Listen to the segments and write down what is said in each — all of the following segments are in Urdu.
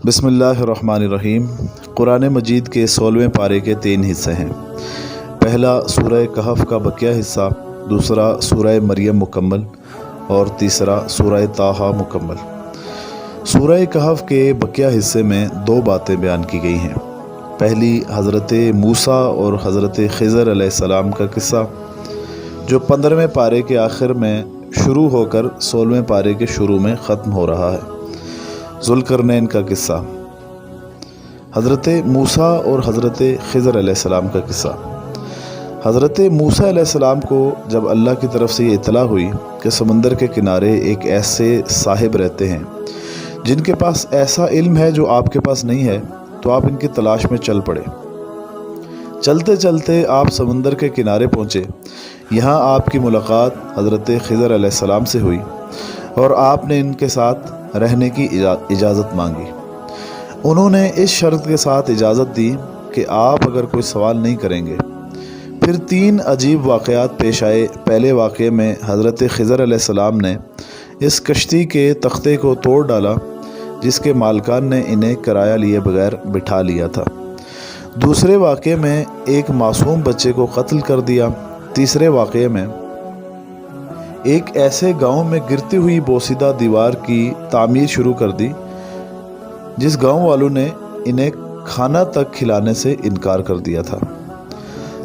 بسم اللہ الرحمن الرحیم۔ قرآن مجید کے 16ویں پارے کے 3 حصے ہیں۔ پہلا سورہ کہف کا بقیہ حصہ، دوسرا سورہ مریم مکمل اور تیسرا سورہ طٰہٰ مکمل۔ سورہ کہف کے بقیہ حصے میں 2 باتیں بیان کی گئی ہیں۔ پہلی حضرت موسیٰ اور حضرت خضر علیہ السلام کا قصہ، جو 15ویں پارے کے آخر میں شروع ہو کر 16ویں پارے کے شروع میں ختم ہو رہا ہے۔ ذوالقرنین کا قصہ، حضرت موسیٰ اور حضرت خضر علیہ السلام کا قصہ۔ حضرت موسیٰ علیہ السلام کو جب اللہ کی طرف سے یہ اطلاع ہوئی کہ سمندر کے کنارے ایک ایسے صاحب رہتے ہیں جن کے پاس ایسا علم ہے جو آپ کے پاس نہیں ہے، تو آپ ان کی تلاش میں چل پڑے۔ چلتے چلتے آپ سمندر کے کنارے پہنچے۔ یہاں آپ کی ملاقات حضرت خضر علیہ السلام سے ہوئی اور آپ نے ان کے ساتھ رہنے کی اجازت مانگی۔ انہوں نے اس شرط کے ساتھ اجازت دی کہ آپ اگر کوئی سوال نہیں کریں گے۔ پھر 3 عجیب واقعات پیش آئے۔ پہلے واقعے میں حضرت خضر علیہ السلام نے اس کشتی کے تختے کو توڑ ڈالا جس کے مالکان نے انہیں کرایہ لیے بغیر بٹھا لیا تھا۔ دوسرے واقعے میں ایک معصوم بچے کو قتل کر دیا۔ تیسرے واقعے میں ایک ایسے گاؤں میں گرتی ہوئی بوسیدہ دیوار کی تعمیر شروع کر دی جس گاؤں والوں نے انہیں کھانا تک کھلانے سے انکار کر دیا تھا۔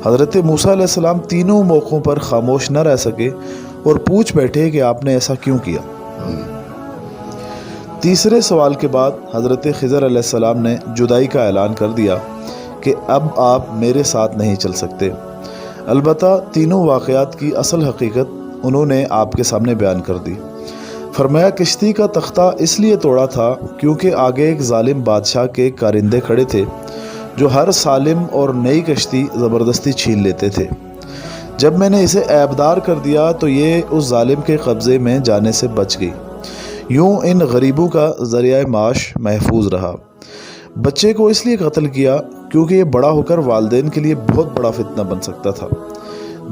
حضرت موسیٰ علیہ السلام تینوں موقعوں پر خاموش نہ رہ سکے اور پوچھ بیٹھے کہ آپ نے ایسا کیوں کیا۔ تیسرے سوال کے بعد حضرت خضر علیہ السلام نے جدائی کا اعلان کر دیا کہ اب آپ میرے ساتھ نہیں چل سکتے۔ البتہ تینوں واقعات کی اصل حقیقت انہوں نے آپ کے سامنے بیان کر دی۔ فرمایا کشتی کا تختہ اس لیے توڑا تھا کیونکہ آگے ایک ظالم بادشاہ کے کارندے کھڑے تھے جو ہر سالم اور نئی کشتی زبردستی چھین لیتے تھے۔ جب میں نے اسے عیبدار کر دیا تو یہ اس ظالم کے قبضے میں جانے سے بچ گئی۔ یوں ان غریبوں کا ذریعہ معاش محفوظ رہا۔ بچے کو اس لیے قتل کیا کیونکہ یہ بڑا ہو کر والدین کے لیے بہت بڑا فتنہ بن سکتا تھا،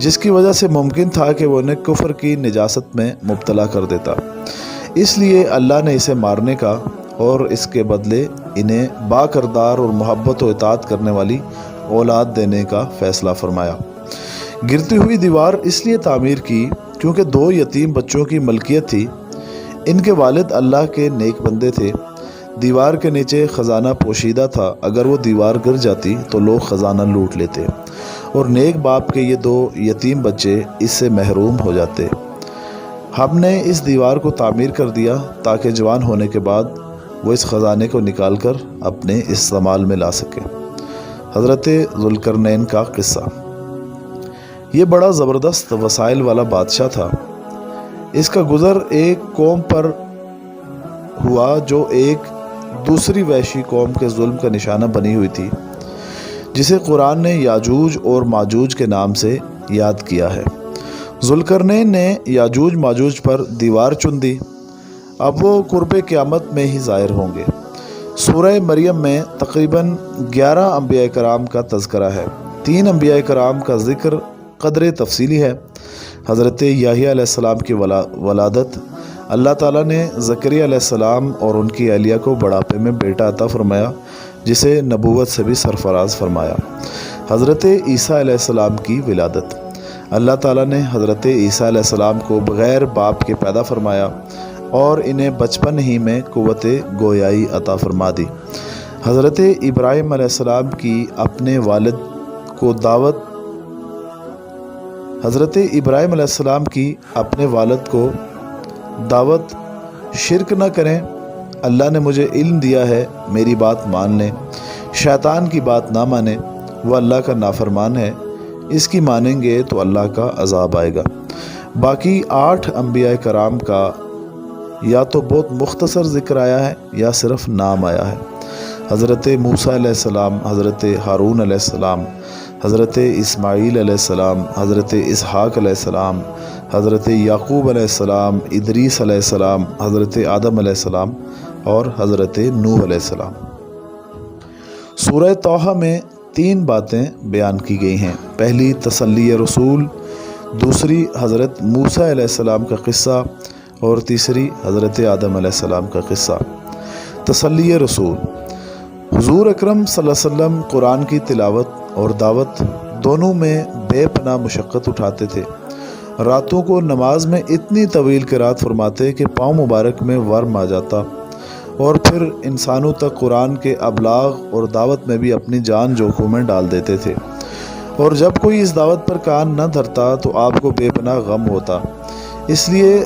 جس کی وجہ سے ممکن تھا کہ وہ انہیں کفر کی نجاست میں مبتلا کر دیتا۔ اس لیے اللہ نے اسے مارنے کا اور اس کے بدلے انہیں با کردار اور محبت و اطاعت کرنے والی اولاد دینے کا فیصلہ فرمایا۔ گرتی ہوئی دیوار اس لیے تعمیر کی کیونکہ 2 یتیم بچوں کی ملکیت تھی۔ ان کے والد اللہ کے نیک بندے تھے۔ دیوار کے نیچے خزانہ پوشیدہ تھا، اگر وہ دیوار گر جاتی تو لوگ خزانہ لوٹ لیتے اور نیک باپ کے یہ 2 یتیم بچے اس سے محروم ہو جاتے۔ ہم نے اس دیوار کو تعمیر کر دیا تاکہ جوان ہونے کے بعد وہ اس خزانے کو نکال کر اپنے استعمال میں لا سکے۔ حضرت ذوالقرنین کا قصہ، یہ بڑا زبردست وسائل والا بادشاہ تھا۔ اس کا گزر ایک قوم پر ہوا جو ایک دوسری وحشی قوم کے ظلم کا نشانہ بنی ہوئی تھی، جسے قرآن نے یاجوج اور ماجوج کے نام سے یاد کیا ہے۔ ذوالقرنین نے یاجوج ماجوج پر دیوار چن دی۔ اب وہ قرب قیامت میں ہی ظاہر ہوں گے۔ سورہ مریم میں تقریباً 11 انبیاء کرام کا تذکرہ ہے۔ 3 انبیاء کرام کا ذکر قدر تفصیلی ہے۔ حضرت یحییٰ علیہ السلام کی ولادت، اللہ تعالیٰ نے زکریا علیہ السلام اور ان کی اہلیہ کو بڑھاپے میں بیٹا عطا فرمایا جسے نبوت سے بھی سرفراز فرمایا۔ حضرت عیسیٰ علیہ السلام کی ولادت، اللہ تعالیٰ نے حضرت عیسیٰ علیہ السلام کو بغیر باپ کے پیدا فرمایا اور انہیں بچپن ہی میں قوت گویائی عطا فرما دی۔ حضرت ابراہیم علیہ السلام کی اپنے والد کو دعوت شرک نہ کریں، اللہ نے مجھے علم دیا ہے، میری بات مان لیں۔ شیطان کی بات نہ مانیں، وہ اللہ کا نافرمان ہے، اس کی مانیں گے تو اللہ کا عذاب آئے گا۔ باقی 8 انبیاء کرام کا یا تو بہت مختصر ذکر آیا ہے یا صرف نام آیا ہے۔ حضرت موسیٰ علیہ السلام، حضرت ہارون علیہ السلام، حضرت اسماعیل علیہ السلام، حضرت اسحاق علیہ السلام، حضرت یعقوب علیہ السلام، ادریس علیہ السلام، حضرت آدم علیہ السلام اور حضرت نوح علیہ السلام۔ سورہ طٰہٰ میں 3 باتیں بیان کی گئی ہیں۔ پہلی تسلی رسول، دوسری حضرت موسیٰ علیہ السلام کا قصہ اور تیسری حضرت آدم علیہ السلام کا قصہ۔ تسلی رسول۔ حضور اکرم صلی اللہ علیہ وسلم قرآن کی تلاوت اور دعوت دونوں میں بے پناہ مشقت اٹھاتے تھے۔ راتوں کو نماز میں اتنی طویل قرات فرماتے کہ پاؤں مبارک میں ورم آ جاتا، اور پھر انسانوں تک قرآن کے ابلاغ اور دعوت میں بھی اپنی جان جوکھوں میں ڈال دیتے تھے، اور جب کوئی اس دعوت پر کان نہ دھرتا تو آپ کو بے پناہ غم ہوتا۔ اس لیے